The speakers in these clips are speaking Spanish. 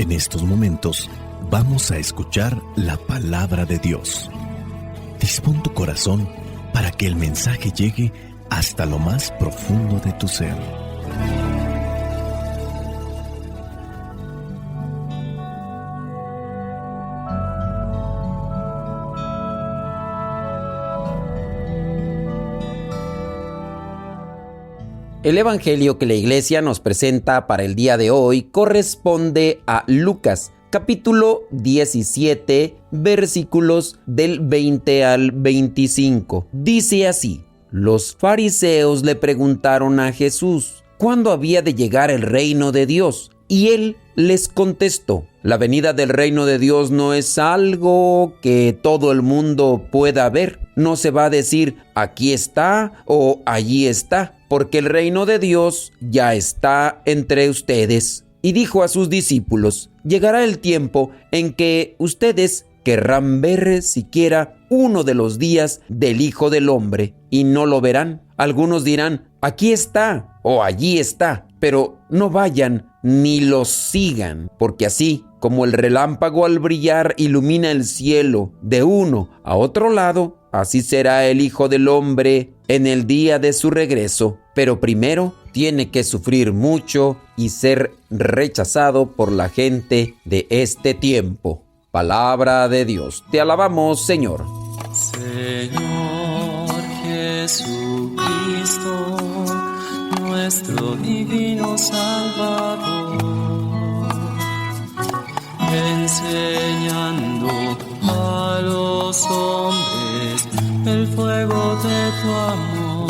En estos momentos vamos a escuchar la palabra de Dios. Dispón tu corazón para que el mensaje llegue hasta lo más profundo de tu ser. El evangelio que la iglesia nos presenta para el día de hoy corresponde a Lucas, capítulo 17, versículos del 20 al 25. Dice así: Los fariseos le preguntaron a Jesús cuándo había de llegar el reino de Dios, y él les contestó: La venida del reino de Dios no es algo que todo el mundo pueda ver. No se va a decir aquí está o allí está, porque el reino de Dios ya está entre ustedes. Y dijo a sus discípulos: Llegará el tiempo en que ustedes querrán ver siquiera uno de los días del Hijo del Hombre, y no lo verán. Algunos dirán: aquí está o allí está, pero no vayan ni los sigan, porque así como el relámpago al brillar ilumina el cielo de uno a otro lado, así será el Hijo del Hombre en el día de su regreso. Pero primero tiene que sufrir mucho y ser rechazado por la gente de este tiempo. Palabra de Dios. Te alabamos, Señor. Señor Jesucristo, nuestro divino Salvador, enseñando a los hombres el fuego de tu amor.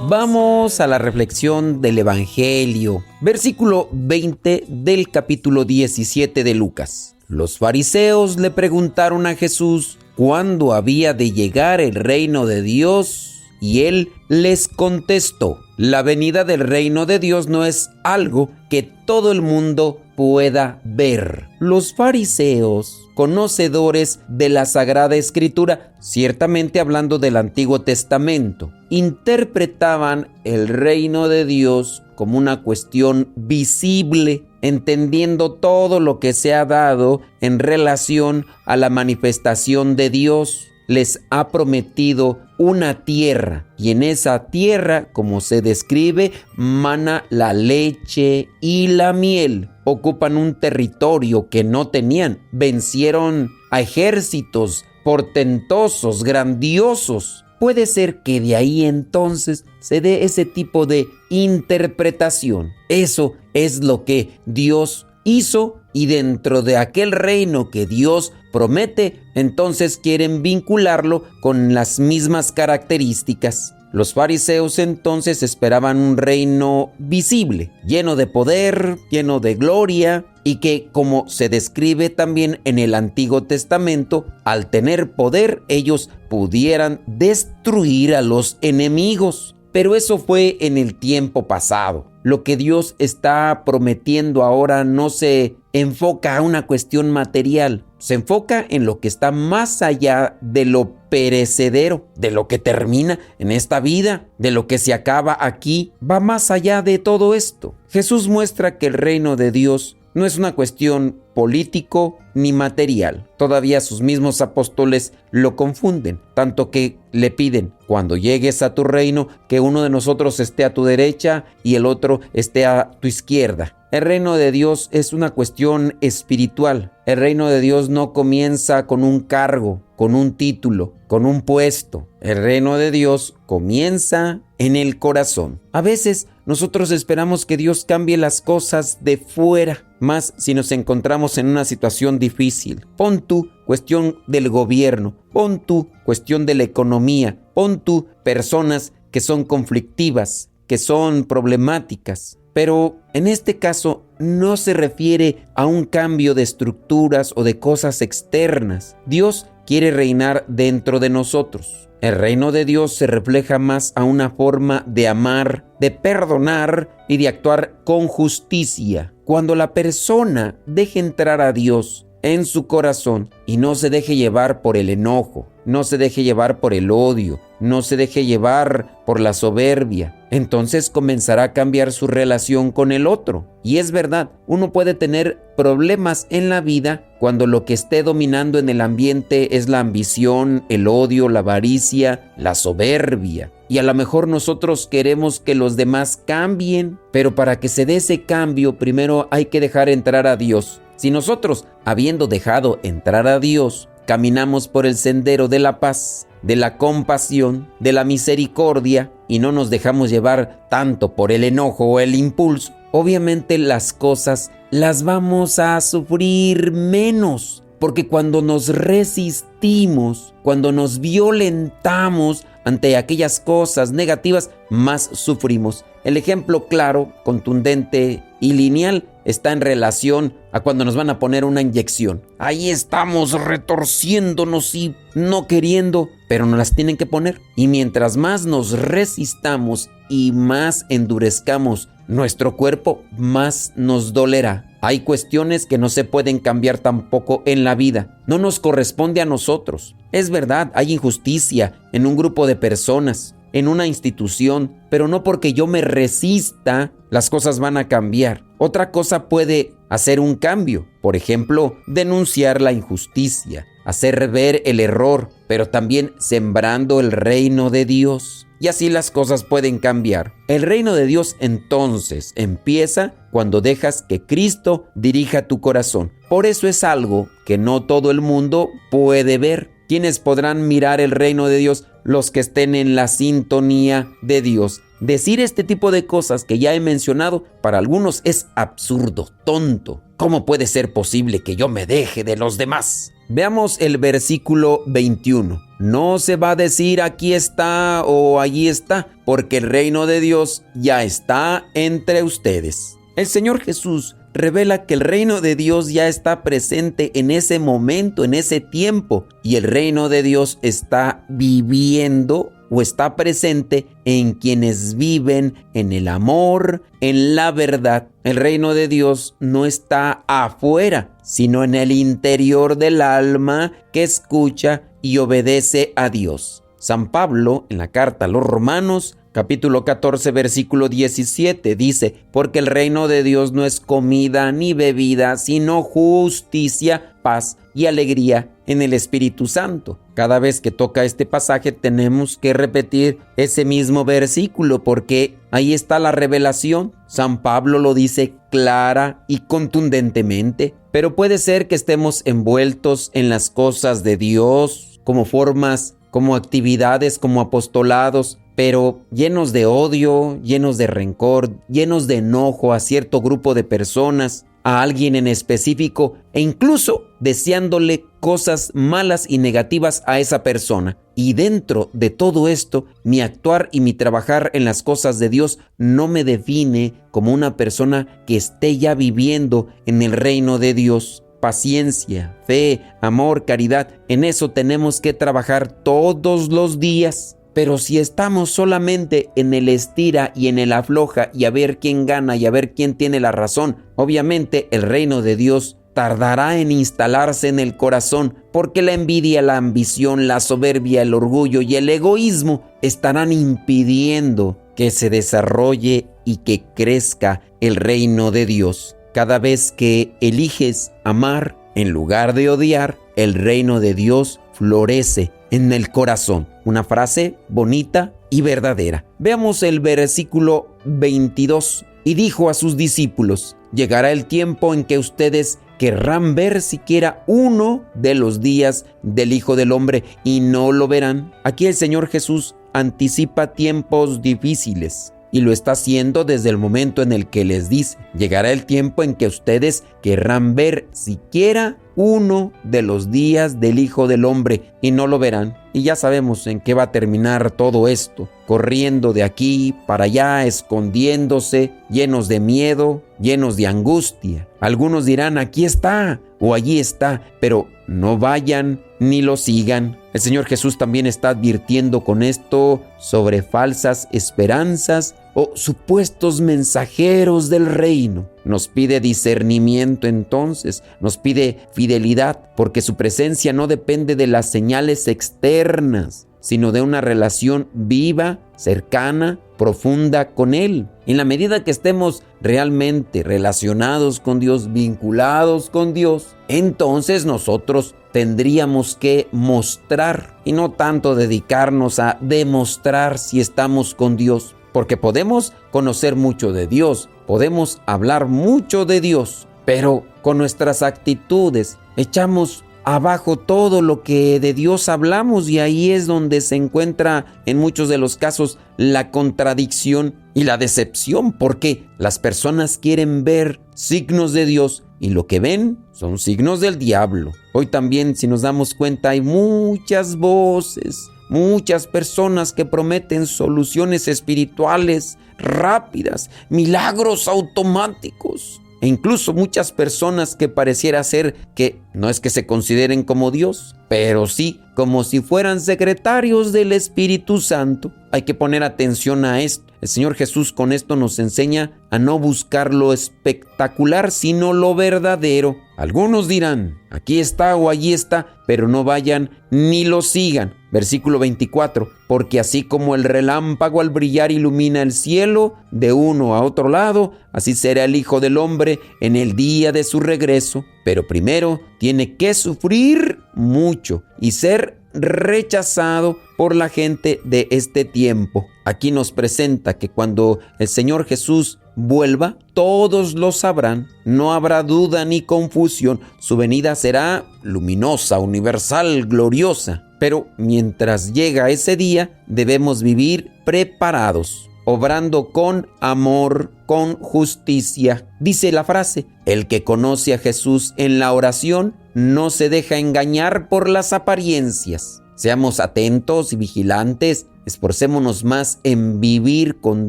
Vamos a la reflexión del Evangelio, versículo 20 del capítulo 17 de Lucas. Los fariseos le preguntaron a Jesús cuándo había de llegar el reino de Dios, y él les contestó: La venida del reino de Dios no es algo que todo el mundo pueda ver. Los fariseos, conocedores de la Sagrada Escritura, ciertamente hablando del Antiguo Testamento, interpretaban el reino de Dios como una cuestión visible, entendiendo todo lo que se ha dado en relación a la manifestación de Dios. Les ha prometido una tierra, y en esa tierra, como se describe, mana la leche y la miel. Ocupan un territorio que no tenían. Vencieron a ejércitos portentosos, grandiosos. Puede ser que de ahí entonces se dé ese tipo de interpretación. Eso es lo que Dios hizo, y dentro de aquel reino que Dios promete, entonces quieren vincularlo con las mismas características. Los fariseos entonces esperaban un reino visible, lleno de poder, lleno de gloria, y que, como se describe también en el Antiguo Testamento, al tener poder ellos pudieran destruir a los enemigos. Pero eso fue en el tiempo pasado. Lo que Dios está prometiendo ahora no se enfoca a una cuestión material, se enfoca en lo que está más allá de lo perecedero, de lo que termina en esta vida, de lo que se acaba aquí, va más allá de todo esto. Jesús muestra que el reino de Dios no es una cuestión político ni material. Todavía sus mismos apóstoles lo confunden, tanto que le piden: cuando llegues a tu reino, que uno de nosotros esté a tu derecha y el otro esté a tu izquierda. El reino de Dios es una cuestión espiritual. El reino de Dios no comienza con un cargo, con un título, con un puesto. El reino de Dios comienza en el corazón. A veces nosotros esperamos que Dios cambie las cosas de fuera, más si nos encontramos en una situación difícil. Pon tú cuestión del gobierno, pon tú cuestión de la economía, pon tú personas que son conflictivas, que son problemáticas. Pero en este caso no se refiere a un cambio de estructuras o de cosas externas. Dios quiere reinar dentro de nosotros. El reino de Dios se refleja más a una forma de amar, de perdonar y de actuar con justicia. Cuando la persona deje entrar a Dios en su corazón y no se deje llevar por el enojo, no se deje llevar por el odio, no se deje llevar por la soberbia, entonces comenzará a cambiar su relación con el otro. Y es verdad, uno puede tener problemas en la vida cuando lo que esté dominando en el ambiente es la ambición, el odio, la avaricia, la soberbia. Y a lo mejor nosotros queremos que los demás cambien, pero para que se dé ese cambio, primero hay que dejar entrar a Dios. Si nosotros, habiendo dejado entrar a Dios, caminamos por el sendero de la paz, de la compasión, de la misericordia, y no nos dejamos llevar tanto por el enojo o el impulso, obviamente las cosas las vamos a sufrir menos, porque cuando nos resistimos, cuando nos violentamos ante aquellas cosas negativas, más sufrimos. El ejemplo claro, contundente y lineal está en relación a cuando nos van a poner una inyección. Ahí estamos retorciéndonos y no queriendo, pero nos las tienen que poner. Y mientras más nos resistamos y más endurezcamos nuestro cuerpo, más nos dolerá. Hay cuestiones que no se pueden cambiar tampoco en la vida. No nos corresponde a nosotros. Es verdad, hay injusticia en un grupo de personas, en una institución, pero no porque yo me resista, las cosas van a cambiar. Otra cosa puede hacer un cambio. Por ejemplo, denunciar la injusticia, hacer ver el error, pero también sembrando el reino de Dios. Y así las cosas pueden cambiar. El reino de Dios entonces empieza cuando dejas que Cristo dirija tu corazón. Por eso es algo que no todo el mundo puede ver. ¿Quiénes podrán mirar el reino de Dios? Los que estén en la sintonía de Dios. Decir este tipo de cosas que ya he mencionado, para algunos es absurdo, tonto. ¿Cómo puede ser posible que yo me deje de los demás? Veamos el versículo 21. No se va a decir aquí está o allí está, porque el reino de Dios ya está entre ustedes. El Señor Jesús revela que el reino de Dios ya está presente en ese momento, en ese tiempo, y el reino de Dios está viviendo o está presente en quienes viven en el amor, en la verdad. El reino de Dios no está afuera, sino en el interior del alma que escucha y obedece a Dios. San Pablo, en la carta a los Romanos, capítulo 14, versículo 17, dice: porque el reino de Dios no es comida ni bebida, sino justicia, paz y alegría en el Espíritu Santo. Cada vez que toca este pasaje tenemos que repetir ese mismo versículo porque ahí está la revelación. San Pablo lo dice clara y contundentemente, pero puede ser que estemos envueltos en las cosas de Dios como formas, como actividades, como apostolados, pero llenos de odio, llenos de rencor, llenos de enojo a cierto grupo de personas, a alguien en específico, e incluso deseándole cosas malas y negativas a esa persona. Y dentro de todo esto, mi actuar y mi trabajar en las cosas de Dios no me define como una persona que esté ya viviendo en el reino de Dios. Paciencia, fe, amor, caridad, en eso tenemos que trabajar todos los días. Pero si estamos solamente en el estira y en el afloja y a ver quién gana y a ver quién tiene la razón, obviamente el reino de Dios tardará en instalarse en el corazón, porque la envidia, la ambición, la soberbia, el orgullo y el egoísmo estarán impidiendo que se desarrolle y que crezca el reino de Dios. Cada vez que eliges amar en lugar de odiar, el reino de Dios florece en el corazón. Una frase bonita y verdadera. Veamos el versículo 22. Y dijo a sus discípulos: llegará el tiempo en que ustedes querrán ver siquiera uno de los días del Hijo del Hombre y no lo verán. Aquí el Señor Jesús anticipa tiempos difíciles. Y lo está haciendo desde el momento en el que les dice: llegará el tiempo en que ustedes querrán ver siquiera uno de los días del Hijo del Hombre y no lo verán. Y ya sabemos en qué va a terminar todo esto: corriendo de aquí para allá, escondiéndose, llenos de miedo, llenos de angustia. Algunos dirán: aquí está o allí está, pero no vayan ni lo sigan. El Señor Jesús también está advirtiendo con esto sobre falsas esperanzas o supuestos mensajeros del reino. Nos pide discernimiento entonces, nos pide fidelidad, porque su presencia no depende de las señales externas, sino de una relación viva, cercana, profunda con Él. En la medida que estemos realmente relacionados con Dios, vinculados con Dios, entonces nosotros tendríamos que mostrar y no tanto dedicarnos a demostrar si estamos con Dios, porque podemos conocer mucho de Dios, podemos hablar mucho de Dios, pero con nuestras actitudes echamos abajo todo lo que de Dios hablamos, y ahí es donde se encuentra en muchos de los casos la contradicción y la decepción, porque las personas quieren ver signos de Dios y lo que ven son signos del diablo. Hoy también, si nos damos cuenta, hay muchas voces, muchas personas que prometen soluciones espirituales rápidas, milagros automáticos. E incluso muchas personas que pareciera ser que no es que se consideren como Dios, pero sí como si fueran secretarios del Espíritu Santo. Hay que poner atención a esto. El Señor Jesús con esto nos enseña a no buscar lo espectacular, sino lo verdadero. Algunos dirán, aquí está o allí está, pero no vayan ni lo sigan. Versículo 24, porque así como el relámpago al brillar ilumina el cielo de uno a otro lado, así será el Hijo del Hombre en el día de su regreso. Pero primero tiene que sufrir mucho y ser rechazado por la gente de este tiempo. Aquí nos presenta que cuando el Señor Jesús vuelva, todos lo sabrán, no habrá duda ni confusión. Su venida será luminosa, universal, gloriosa. Pero mientras llega ese día, debemos vivir preparados, obrando con amor, con justicia. Dice la frase, el que conoce a Jesús en la oración no se deja engañar por las apariencias. Seamos atentos y vigilantes, esforcémonos más en vivir con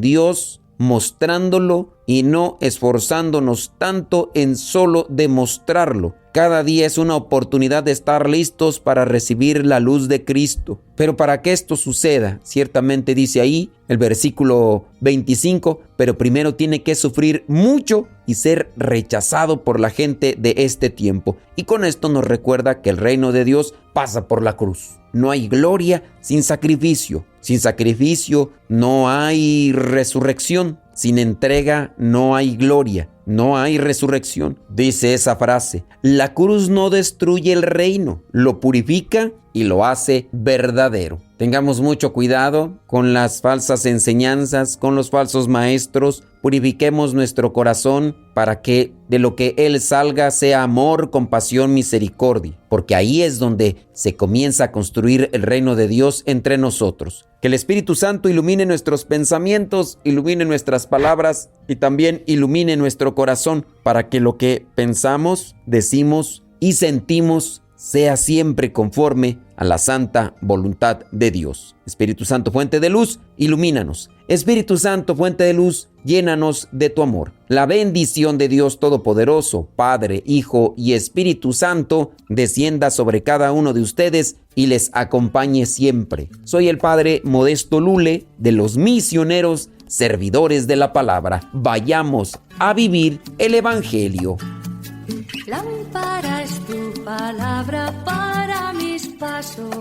Dios, mostrándolo y no esforzándonos tanto en solo demostrarlo. Cada día es una oportunidad de estar listos para recibir la luz de Cristo. Pero para que esto suceda, ciertamente dice ahí el versículo 25, pero primero tiene que sufrir mucho y ser rechazado por la gente de este tiempo. Y con esto nos recuerda que el reino de Dios pasa por la cruz. No hay gloria sin sacrificio. Sin sacrificio no hay resurrección. Sin entrega no hay gloria, no hay resurrección. Dice esa frase, la cruz no destruye el reino, lo purifica y lo hace verdadero. Tengamos mucho cuidado con las falsas enseñanzas, con los falsos maestros. Purifiquemos nuestro corazón para que de lo que Él salga sea amor, compasión, misericordia. Porque ahí es donde se comienza a construir el reino de Dios entre nosotros. Que el Espíritu Santo ilumine nuestros pensamientos, ilumine nuestras palabras y también ilumine nuestro corazón para que lo que pensamos, decimos y sentimos sea siempre conforme a la santa voluntad de Dios. Espíritu Santo, fuente de luz, ilumínanos. Espíritu Santo, fuente de luz, llénanos de tu amor. La bendición de Dios Todopoderoso, Padre, Hijo y Espíritu Santo, descienda sobre cada uno de ustedes y les acompañe siempre. Soy el Padre Modesto Lule, de los misioneros servidores de la palabra. Vayamos a vivir el Evangelio. Lámpara es tu palabra para mis pasos,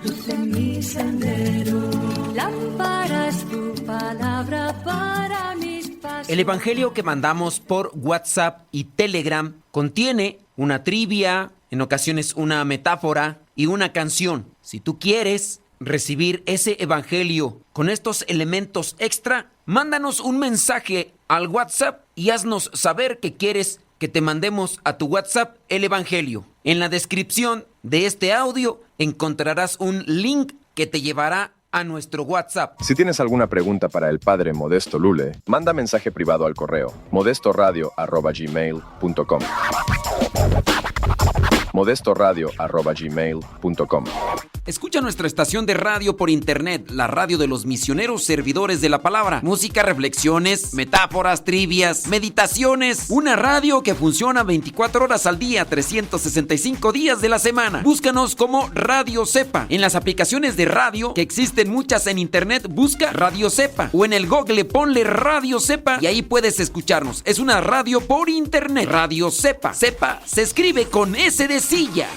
luz en mi sendero. Lámpara es tu palabra para mis pasos. El Evangelio que mandamos por WhatsApp y Telegram contiene una trivia, en ocasiones una metáfora y una canción. Si tú quieres recibir ese Evangelio con estos elementos extra, mándanos un mensaje al WhatsApp y haznos saber que quieres que te mandemos a tu WhatsApp el Evangelio. En la descripción de este audio encontrarás un link que te llevará a nuestro WhatsApp. Si tienes alguna pregunta para el Padre Modesto Lule, manda mensaje privado al correo modestoradio@gmail.com. modestoradio@gmail.com. Escucha nuestra estación de radio por internet, la radio de los misioneros servidores de la palabra. Música, reflexiones, metáforas, trivias, meditaciones. Una radio que funciona 24 horas al día, 365 días de la semana. Búscanos como Radio Cepa. En las aplicaciones de radio, que existen muchas en internet, busca Radio Cepa. O en el Google ponle Radio Cepa y ahí puedes escucharnos. Es una radio por internet. Radio Cepa. Cepa se escribe con S de silla.